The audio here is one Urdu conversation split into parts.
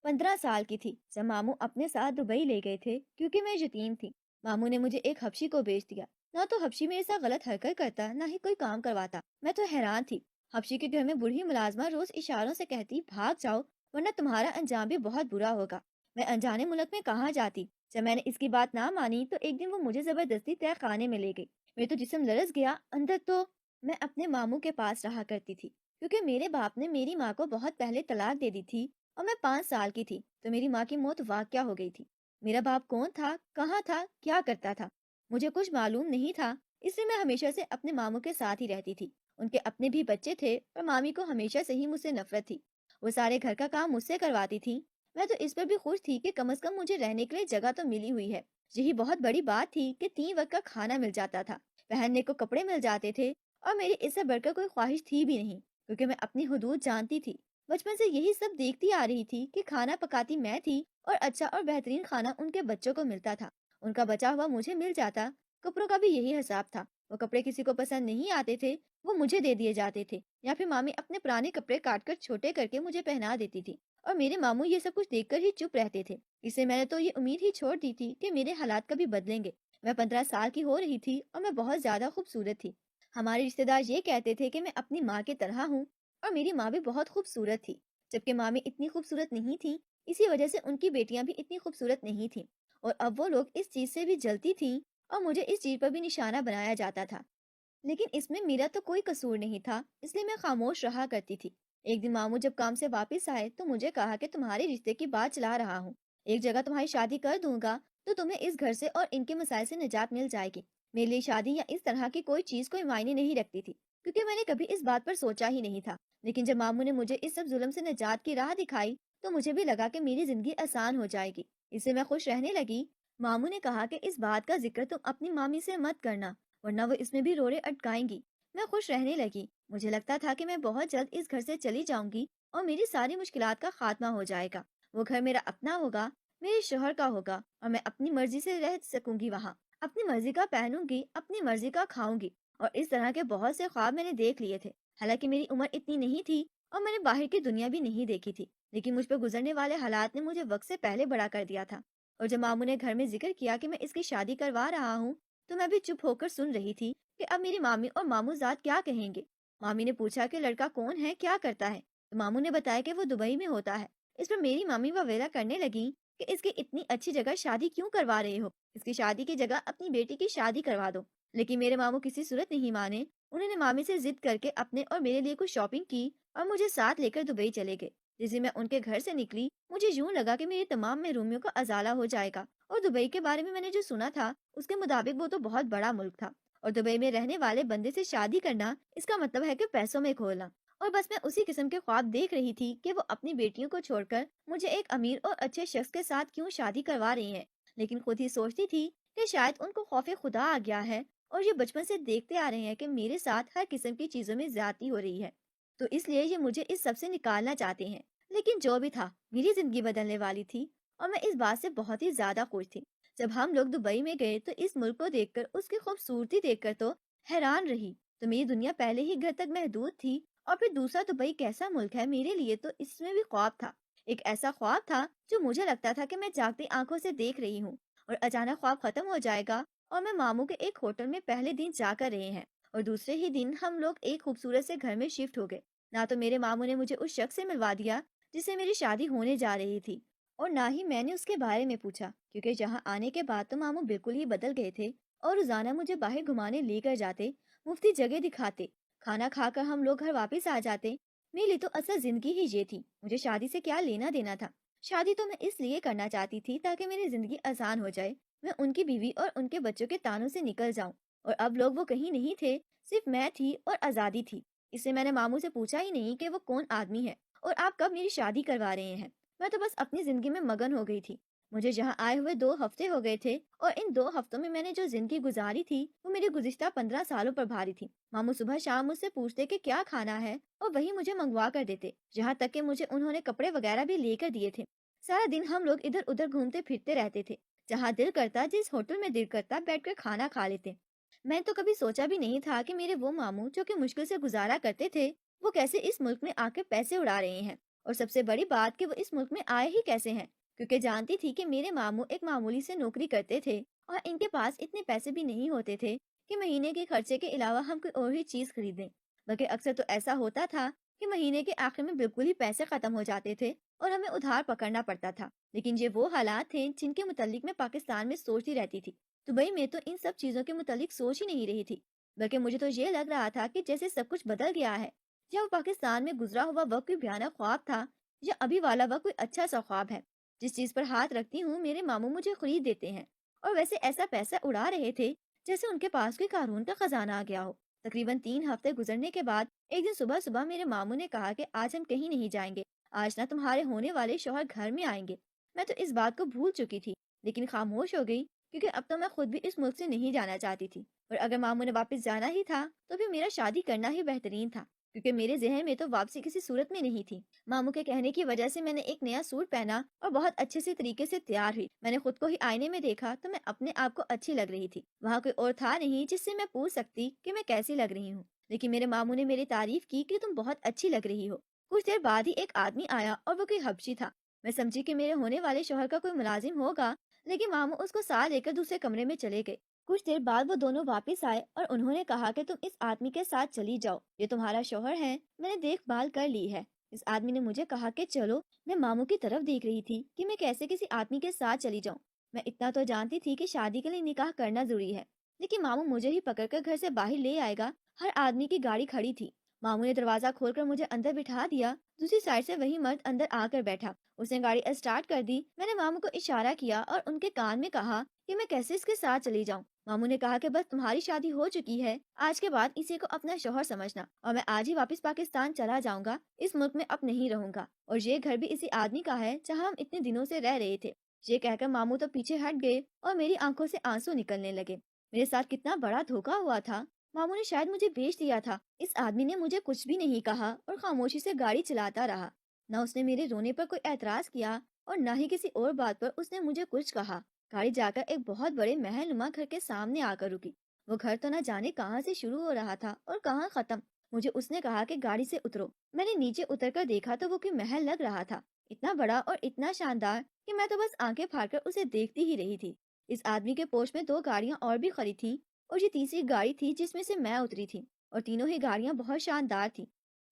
15 سال کی تھی جب ماموں اپنے ساتھ دبئی لے گئے تھے کیونکہ میں یتیم تھی۔ ماموں نے مجھے ایک حبشی کو بیچ دیا۔ نہ تو حبشی میرے ساتھ غلط حرکت کرتا، نہ ہی کوئی کام کرواتا۔ میں تو حیران تھی۔ حبشی کے گھر میں بوڑھی ملازمہ روز اشاروں سے کہتی بھاگ جاؤ ورنہ تمہارا انجام بھی بہت برا ہوگا۔ میں انجانے ملک میں کہاں جاتی؟ جب میں نے اس کی بات نہ مانی تو ایک دن وہ مجھے زبردستی تہ خانے میں لے گئی۔ میرے تو جسم لرز گیا اندر تو۔ میں اپنے ماموں کے پاس رہا کرتی تھی کیونکہ میرے باپ نے میری ماں کو بہت پہلے طلاق دے دی تھی اور میں 5 سال کی تھی تو میری ماں کی موت واقعہ ہو گئی تھی۔ میرا باپ کون تھا، کہاں تھا، کیا کرتا تھا، مجھے کچھ معلوم نہیں تھا، اس لیے میں ہمیشہ سے اپنے ماموں کے ساتھ ہی رہتی تھی۔ ان کے اپنے بھی بچے تھے اور مامی کو ہمیشہ سے ہی مجھ سے نفرت تھی۔ وہ سارے گھر کا کام مجھ سے کرواتی تھی۔ میں تو اس پر بھی خوش تھی کہ کم از کم مجھے رہنے کے لیے جگہ تو ملی ہوئی ہے۔ یہی بہت بڑی بات تھی کہ 3 وقت کا کھانا مل جاتا تھا، پہننے کو کپڑے مل جاتے تھے، اور میری اس سے بڑھ کر کوئی خواہش تھی بھی نہیں کیونکہ میں اپنی حدود جانتی تھی۔ بچپن سے یہی سب دیکھتی آ رہی تھی کہ کھانا پکاتی میں تھی اور اچھا اور بہترین کھانا ان کے بچوں کو ملتا تھا، ان کا بچا ہوا مجھے مل جاتا۔ کپڑوں کا بھی یہی حساب تھا، وہ کپڑے کسی کو پسند نہیں آتے تھے وہ مجھے دے دیے جاتے تھے، یا پھر مامی اپنے پرانے کپڑے کاٹ کر چھوٹے کر کے مجھے پہنا دیتی تھی، اور میرے ماموں یہ سب کچھ دیکھ کر ہی چپ رہتے تھے۔ اس سے میں نے تو یہ امید ہی چھوڑ دی تھی کہ میرے حالات کبھی بدلیں گے۔ میں 15 سال کی ہو رہی تھی اور میں بہت زیادہ خوبصورت تھی۔ ہمارے رشتے دار یہ کہتے تھے کہ میں اپنی ماں کی طرح ہوں، اور میری ماں بھی بہت خوبصورت تھی، جبکہ مامی اتنی خوبصورت نہیں تھی، اسی وجہ سے ان کی بیٹیاں بھی اتنی خوبصورت نہیں تھیں، اور اب وہ لوگ اس چیز سے بھی جلتی تھیں اور مجھے اس چیز پر بھی نشانہ بنایا جاتا تھا۔ لیکن اس میں میرا تو کوئی قصور نہیں تھا، اس لیے میں خاموش رہا کرتی تھی۔ ایک دن ماموں جب کام سے واپس آئے تو مجھے کہا کہ تمہارے رشتے کی بات چلا رہا ہوں، ایک جگہ تمہاری شادی کر دوں گا تو تمہیں اس گھر سے اور ان کے مسائل سے نجات مل جائے گی۔ میرے لیے شادی یا اس طرح کی کوئی چیز کوئی معنی نہیں رکھتی تھی کیونکہ میں نے کبھی اس بات پر سوچا ہی نہیں تھا، لیکن جب ماموں نے مجھے اس سب ظلم سے نجات کی راہ دکھائی تو مجھے بھی لگا کہ میری زندگی آسان ہو جائے گی، اس سے میں خوش رہنے لگی۔ ماموں نے کہا کہ اس بات کا ذکر تم اپنی مامی سے مت کرنا ورنہ وہ اس میں بھی روڑے اٹکائیں گی۔ میں خوش رہنے لگی، مجھے لگتا تھا کہ میں بہت جلد اس گھر سے چلی جاؤں گی اور میری ساری مشکلات کا خاتمہ ہو جائے گا، وہ گھر میرا اپنا ہوگا، میرے شوہر کا ہوگا، اور میں اپنی مرضی سے رہ سکوں گی وہاں، اپنی مرضی کا پہنوں گی، اپنی مرضی کا کھاؤں گی۔ اور اس طرح کے بہت سے خواب میں نے دیکھ لیے تھے، حالانکہ میری عمر اتنی نہیں تھی اور میں نے باہر کی دنیا بھی نہیں دیکھی تھی، لیکن مجھ پہ گزرنے والے حالات نے مجھے وقت سے پہلے بڑا کر دیا تھا۔ اور جب ماموں نے گھر میں ذکر کیا کہ میں اس کی شادی کروا رہا ہوں تو میں بھی چپ ہو کر سن رہی تھی کہ اب میری مامی اور ماموں ذات کیا کہیں گے۔ مامی نے پوچھا کہ لڑکا کون ہے، کیا کرتا ہے، تو ماموں نے بتایا کہ وہ دبئی میں ہوتا ہے۔ اس پر میری مامی وغیرہ کرنے لگی کہ اس کی اتنی اچھی جگہ شادی کیوں کروا رہے ہو، اس کی شادی کی جگہ اپنی بیٹی کی شادی کروا دو۔ لیکن میرے ماموں کسی صورت نہیں مانے، انہوں نے مامی سے ضد کر کے اپنے اور میرے لیے کچھ شاپنگ کی اور مجھے ساتھ لے کر دبئی چلے گئے۔ جس دن میں ان کے گھر سے نکلی مجھے یوں لگا کہ میرے تمام محرومیوں کا ازالہ ہو جائے گا، اور دبئی کے بارے میں نے جو سنا تھا اس کے مطابق وہ تو بہت بڑا ملک تھا، اور دبئی میں رہنے والے بندے سے شادی کرنا اس کا مطلب ہے کہ پیسوں میں کھولنا۔ اور بس میں اسی قسم کے خواب دیکھ رہی تھی کہ وہ اپنی بیٹیوں کو چھوڑ کر مجھے ایک امیر اور اچھے شخص کے ساتھ کیوں شادی کروا رہی ہیں، لیکن خود ہی سوچتی تھی کہ شاید ان کو خوف خدا آ گیا ہے اور یہ بچپن سے دیکھتے آ رہے ہیں کہ میرے ساتھ ہر قسم کی چیزوں میں زیادتی ہو رہی ہے، تو اس لیے یہ مجھے اس سب سے نکالنا چاہتے ہیں۔ لیکن جو بھی تھا میری زندگی بدلنے والی تھی اور میں اس بات سے بہت ہی زیادہ خوش تھی۔ جب ہم لوگ دبئی میں گئے تو اس ملک کو دیکھ کر، اس کی خوبصورتی دیکھ کر تو حیران رہی، تو میری دنیا پہلے ہی گھر تک محدود تھی، اور پھر دوسرا دبئی کیسا ملک ہے میرے لیے، تو اس میں بھی خواب تھا، ایک ایسا خواب تھا جو مجھے لگتا تھا کہ میں جاگتی آنکھوں سے دیکھ رہی ہوں، اور اچانک خواب ختم ہو جائے گا اور میں ماموں کے ایک ہوٹل میں پہلے دن جا کر رہے ہیں، اور دوسرے ہی دن ہم لوگ ایک خوبصورت سے گھر میں شفٹ ہو گئے۔ نہ تو میرے ماموں نے مجھے اس شخص سے ملوا دیا جس سے میری شادی ہونے جا رہی تھی، اور نہ ہی میں نے اس کے بارے میں پوچھا، کیونکہ جہاں آنے کے بعد تو ماموں بالکل ہی بدل گئے تھے اور روزانہ مجھے باہر گھمانے لے کر جاتے، مفتی جگہ دکھاتے، کھانا کھا کر ہم لوگ گھر واپس آ جاتے۔ میرے لیے تو اصل زندگی ہی یہ تھی، مجھے شادی سے کیا لینا دینا تھا؟ شادی تو میں اس لیے کرنا چاہتی تھی تاکہ میری زندگی آسان ہو جائے، میں ان کی بیوی اور ان کے بچوں کے تانوں سے نکل جاؤں، اور اب لوگ وہ کہیں نہیں تھے، صرف میں تھی اور آزادی تھی۔ اس سے میں نے ماموں سے پوچھا ہی نہیں کہ وہ کون آدمی ہے اور آپ کب میری شادی کروا رہے ہیں، میں تو بس اپنی زندگی میں مگن ہو گئی تھی۔ مجھے یہاں آئے ہوئے 2 ہفتے ہو گئے تھے، اور ان 2 ہفتوں میں میں نے جو زندگی گزاری تھی وہ میری گزشتہ 15 سالوں پر بھاری تھی۔ ماموں صبح شام مجھ سے پوچھتے کہ کیا کھانا ہے اور وہی مجھے منگوا کر دیتے، یہاں تک کہ مجھے انہوں نے کپڑے وغیرہ بھی لے کر دیے تھے۔ سارا دن ہم لوگ ادھر ادھر گھومتے پھرتے رہتے تھے، جہاں دل کرتا، جس ہوٹل میں دل کرتا بیٹھ کر کھانا کھا لیتے۔ میں تو کبھی سوچا بھی نہیں تھا کہ میرے وہ ماموں جو کہ مشکل سے گزارا کرتے تھے، وہ کیسے اس ملک میں آ کر پیسے اڑا رہے ہیں اور سب سے بڑی بات کہ وہ اس ملک میں آئے ہی کیسے ہیں، کیونکہ جانتی تھی کہ میرے ماموں ایک معمولی سے نوکری کرتے تھے اور ان کے پاس اتنے پیسے بھی نہیں ہوتے تھے کہ مہینے کے خرچے کے علاوہ ہم کوئی اور ہی چیز خریدیں۔ بلکہ اکثر تو ایسا ہوتا تھا کہ مہینے کے آخر میں بالکل ہی پیسے ختم ہو جاتے تھے اور ہمیں ادھار پکڑنا پڑتا تھا۔ لیکن یہ وہ حالات تھے جن کے متعلق میں پاکستان میں سوچتی رہتی تھی۔ دبئی میں تو ان سب چیزوں کے متعلق سوچ ہی نہیں رہی تھی، بلکہ مجھے تو یہ لگ رہا تھا کہ جیسے سب کچھ بدل گیا ہے، یا وہ پاکستان میں گزرا ہوا وقت کوئی بھیانک خواب تھا، یا ابھی والا وقت کوئی اچھا سا خواب ہے۔ جس چیز پر ہاتھ رکھتی ہوں میرے ماموں مجھے خرید دیتے ہیں، اور ویسے ایسا پیسہ اڑا رہے تھے جیسے ان کے پاس کوئی قارون کا خزانہ آ گیا ہو۔ تقریباً 3 ہفتے گزرنے کے بعد ایک دن صبح صبح میرے ماموں نے کہا کہ آج ہم کہیں نہیں جائیں گے، آج نہ تمہارے ہونے والے شوہر گھر میں آئیں گے۔ میں تو اس بات کو بھول چکی تھی، لیکن خاموش ہو گئی، کیونکہ اب تو میں خود بھی اس ملک سے نہیں جانا چاہتی تھی، اور اگر ماموں نے واپس جانا ہی تھا تو پھر میرا شادی کرنا ہی بہترین تھا، کیونکہ میرے ذہن میں تو واپسی کسی صورت میں نہیں تھی۔ ماموں کے کہنے کی وجہ سے میں نے ایک نیا سوٹ پہنا اور بہت اچھے سے طریقے سے تیار ہوئی۔ میں نے خود کو ہی آئینے میں دیکھا تو میں اپنے آپ کو اچھی لگ رہی تھی، وہاں کوئی اور تھا نہیں جس سے میں پوچھ سکتی کہ میں کیسی لگ رہی ہوں، لیکن میرے ماموں نے میری تعریف کی کہ تم بہت اچھی لگ رہی ہو۔ کچھ دیر بعد ہی ایک آدمی آیا اور وہ کوئی حبشی تھا۔ میں سمجھی کہ میرے ہونے والے شوہر کا کوئی ملازم ہوگا، لیکن ماموں اس کو ساتھ لے کر دوسرے کمرے میں چلے گئے۔ کچھ دیر بعد وہ دونوں واپس آئے اور انہوں نے کہا کہ تم اس آدمی کے ساتھ چلی جاؤ، یہ تمہارا شوہر ہے، میں نے دیکھ بھال کر لی ہے۔ اس آدمی نے مجھے کہا کہ چلو۔ میں ماموں کی طرف دیکھ رہی تھی کہ میں کیسے کسی آدمی کے ساتھ چلی جاؤں۔ میں اتنا تو جانتی تھی کہ شادی کے لیے نکاح کرنا ضروری ہے، لیکن ماموں مجھے ہی پکڑ کر گھر سے باہر لے آئے گا۔ ہر آدمی کی گاڑی کھڑی تھی، ماموں نے دروازہ کھول کر مجھے اندر بٹھا دیا، دوسری سائڈ سے وہی مرد اندر آ کر بیٹھا۔ اس نے گاڑی اسٹارٹ کر دی۔ میں نے ماموں کو اشارہ کیا اور ان کے کان میں کہا کہ میں کیسے اس کے ساتھ چلی جاؤں۔ ماموں نے کہا کہ بس تمہاری شادی ہو چکی ہے، آج کے بعد اسی کو اپنا شوہر سمجھنا، اور میں آج ہی واپس پاکستان چلا جاؤں گا، اس ملک میں اب نہیں رہوں گا، اور یہ گھر بھی اسی آدمی کا ہے جہاں ہم اتنے دنوں سے رہ رہے تھے۔ یہ کہہ کر ماموں تو پیچھے ہٹ گئے اور میری آنکھوں سے آنسو نکلنے لگے۔ میرے ساتھ کتنا بڑا دھوکا ہوا تھا، ماموں نے شاید مجھے بیچ دیا تھا۔ اس آدمی نے مجھے کچھ بھی نہیں کہا اور خاموشی سے گاڑی چلاتا رہا، نہ اس نے میرے رونے پر کوئی اعتراض کیا اور نہ ہی کسی اور بات پر اس نے مجھے کچھ کہا۔ گاڑی جا کر ایک بہت بڑے محل نما گھر کے سامنے آ کر رکی۔ وہ گھر تو نہ جانے کہاں سے شروع ہو رہا تھا اور کہاں ختم۔ مجھے اس نے کہا کہ گاڑی سے اترو۔ میں نے نیچے اتر کر دیکھا تو وہ کوئی محل لگ رہا تھا، اتنا بڑا اور اتنا شاندار کہ میں تو بس آنکھیں پھاڑ کر اسے دیکھتی ہی رہی تھی۔ اس آدمی کے پوش میں 2 گاڑیاں اور بھی کھڑی تھیں، اور یہ تیسری گاڑی تھی جس میں سے میں اتری تھی، اور تینوں ہی گاڑیاں بہت شاندار تھیں۔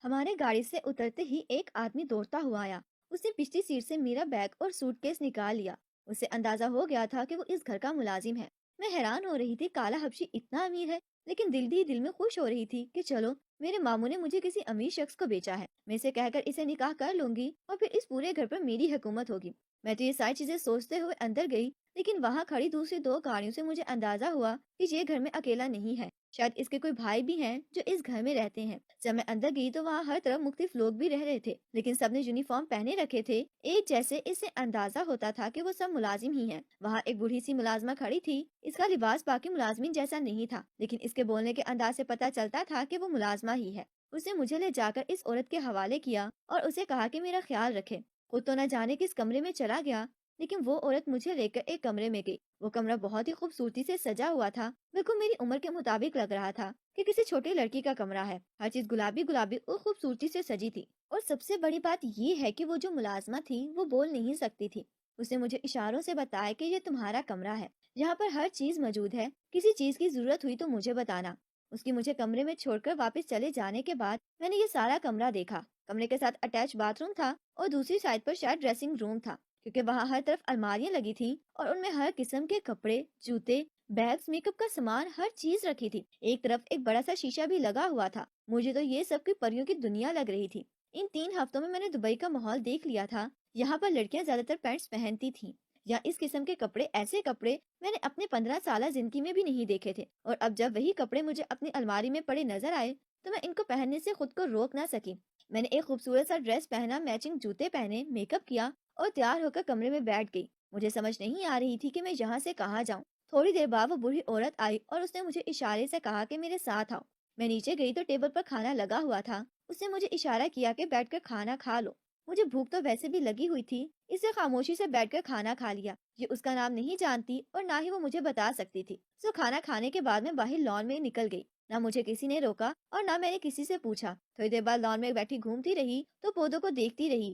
ہمارے گاڑی سے اترتے ہی ایک آدمی دوڑتا ہوا آیا۔ اس نے پچھلی سیٹ سے میرا بیگ اور سوٹ کیس نکال لیا۔ اسے اندازہ ہو گیا تھا کہ وہ اس گھر کا ملازم ہے۔ میں حیران ہو رہی تھی، کالا حبشی اتنا امیر ہے، لیکن دل بھی دل میں خوش ہو رہی تھی کہ چلو، میرے ماموں نے مجھے کسی امیر شخص کو بیچا ہے، میں اسے کہہ کر اسے نکاح کر لوں گی اور پھر اس پورے گھر پر میری حکومت ہوگی۔ میں تو یہ ساری چیزیں سوچتے ہوئے اندر گئی، لیکن وہاں کھڑی دوسری 2 گاڑیوں سے مجھے اندازہ ہوا کہ یہ گھر میں اکیلا نہیں ہے، شاید اس کے کوئی بھائی بھی ہیں جو اس گھر میں رہتے ہیں۔ جب میں اندر گئی تو وہاں ہر طرف مختلف لوگ بھی رہ رہے تھے، لیکن سب نے یونیفارم پہنے رکھے تھے ایک جیسے۔ اس سے اندازہ ہوتا تھا کہ وہ سب ملازم ہی ہیں۔ وہاں ایک بوڑھی سی ملازمہ کھڑی تھی، اس کا لباس باقی ملازمین جیسا نہیں تھا، لیکن اس کے بولنے کے انداز سے پتہ چلتا تھا کہ وہ ملازمہ ہی ہے۔ اس نے مجھے لے جا کر اس عورت کے حوالے کیا اور اسے کہا کہ میرا خیال رکھے۔ خود تو نہ جانے کس کمرے میں چلا گیا، لیکن وہ عورت مجھے لے کر ایک کمرے میں گئی۔ وہ کمرہ بہت ہی خوبصورتی سے سجا ہوا تھا، بالکل میری عمر کے مطابق لگ رہا تھا کہ کسی چھوٹی لڑکی کا کمرہ ہے۔ ہر چیز گلابی گلابی اور خوبصورتی سے سجی تھی، اور سب سے بڑی بات یہ ہے کہ وہ جو ملازمہ تھی وہ بول نہیں سکتی تھی۔ اس نے مجھے اشاروں سے بتایا کہ یہ تمہارا کمرہ ہے، یہاں پر ہر چیز موجود ہے، کسی چیز کی ضرورت ہوئی تو مجھے بتانا۔ اس کی مجھے کمرے میں چھوڑ کر واپس چلے جانے کے بعد میں نے یہ سارا کمرہ دیکھا۔ کمرے کے ساتھ اٹیچ باتھ روم تھا اور دوسری سائڈ پر شاید ڈریسنگ روم تھا، کیونکہ وہاں ہر طرف الماریاں لگی تھیں اور ان میں ہر قسم کے کپڑے، جوتے، بیگز، میک اپ کا سامان، ہر چیز رکھی تھی۔ ایک طرف ایک بڑا سا شیشہ بھی لگا ہوا تھا۔ مجھے تو یہ سب کی پریوں کی دنیا لگ رہی تھی۔ ان 3 ہفتوں میں نے دبئی کا ماحول دیکھ لیا تھا۔ یہاں پر لڑکیاں زیادہ تر پینٹس پہنتی تھیں، یا اس قسم کے کپڑے، ایسے کپڑے میں نے اپنے 15 سالہ زندگی میں بھی نہیں دیکھے تھے، اور اب جب وہی کپڑے مجھے اپنی الماری میں پڑے نظر آئے تو میں ان کو پہننے سے خود کو روک نہ سکی۔ میں نے ایک خوبصورت سا ڈریس پہنا، میچنگ جوتے پہنے، میک اپ کیا اور تیار ہو کر کمرے میں بیٹھ گئی۔ مجھے سمجھ نہیں آ رہی تھی کہ میں یہاں سے کہاں جاؤں۔ تھوڑی دیر بعد وہ بوڑھی عورت آئی اور اس نے مجھے اشارے سے کہا کہ میرے ساتھ آؤ۔ میں نیچے گئی تو ٹیبل پر کھانا لگا ہوا تھا۔ اس نے مجھے اشارہ کیا کہ بیٹھ کر کھانا کھا لو۔ مجھے بھوک تو ویسے بھی لگی ہوئی تھی، اس سے خاموشی سے بیٹھ کر کھانا کھا لیا۔ یہ اس کا نام نہیں جانتی اور نہ ہی وہ مجھے بتا سکتی تھی۔ سو کھانا کھانے کے بعد میں باہر لان میں نکل گئی، نہ مجھے کسی نے روکا اور نہ میں نے کسی سے پوچھا۔ تھوڑی دیر بعد لان میں بیٹھی گھومتی رہی تو پودوں کو دیکھتی رہی